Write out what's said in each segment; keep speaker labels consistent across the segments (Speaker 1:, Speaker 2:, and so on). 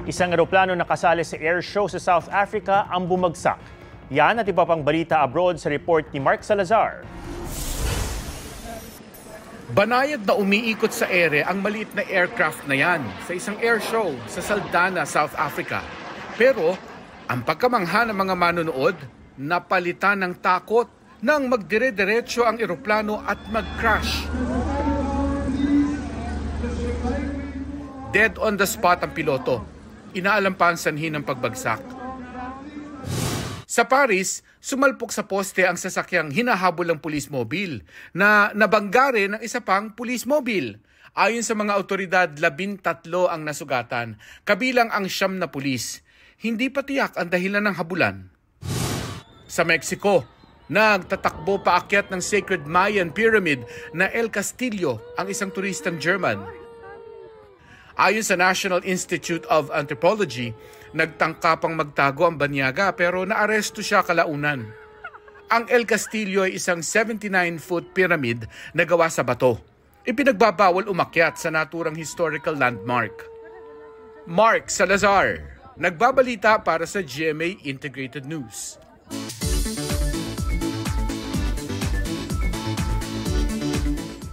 Speaker 1: Isang eroplano na kasali sa air show sa South Africa ang bumagsak. Yan at iba pang balita abroad sa report ni Mark Salazar.
Speaker 2: Banayad na umiikot sa ere ang maliit na aircraft na yan sa isang air show sa Saldanha, South Africa. Pero ang pagkamangha ng mga manonood, napalitan ng takot nang magdire-diretso ang eroplano at mag-crash. Dead on the spot ang piloto. Inaalam pa ang sanhi ng pagbagsak. Sa Paris, sumalpok sa poste ang sasakyang hinahabol ng police mobile na nabangga rin ng isa pang police mobile. Ayon sa mga otoridad, 13 ang nasugatan, kabilang ang 9 na pulis. Hindi pa tiyak ang dahilan ng habulan. Sa Mexico, nagtatakbo paakyat ng Sacred Mayan Pyramid na El Castillo ang isang turistang German. Ayon sa National Institute of Anthropology, nagtangka pang magtago ang banyaga pero naaresto siya kalaunan. Ang El Castillo ay isang 79-foot pyramid na gawa sa bato. Ipinagbabawal umakyat sa naturang historical landmark. Mark Salazar, nagbabalita para sa GMA Integrated News.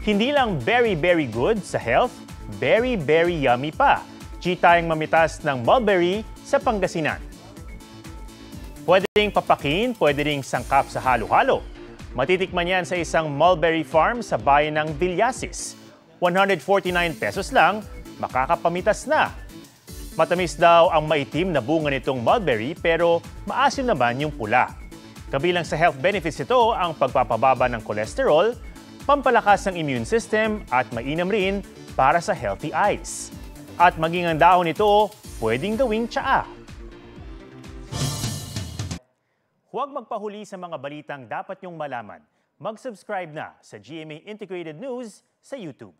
Speaker 1: Hindi lang very good sa health, very yummy pa. Tayong mamitas ng mulberry sa Pangasinan. Pwede ring papakin, pwede ring sangkap sa halo-halo. Matitikman yan sa isang mulberry farm sa bayan ng Villasis. 149 pesos lang, makakapamitas na. Matamis daw ang maitim na bunga nitong mulberry pero maasim naman yung pula. Kabilang sa health benefits ito ang pagpapababa ng cholesterol, pampalakas ng immune system at mainam rin para sa healthy eyes. At maging ang dahon nito, pwedeng gawing tsaa. Huwag magpahuli sa mga balitang dapat niyong malaman. Mag-subscribe na sa GMA Integrated News sa YouTube.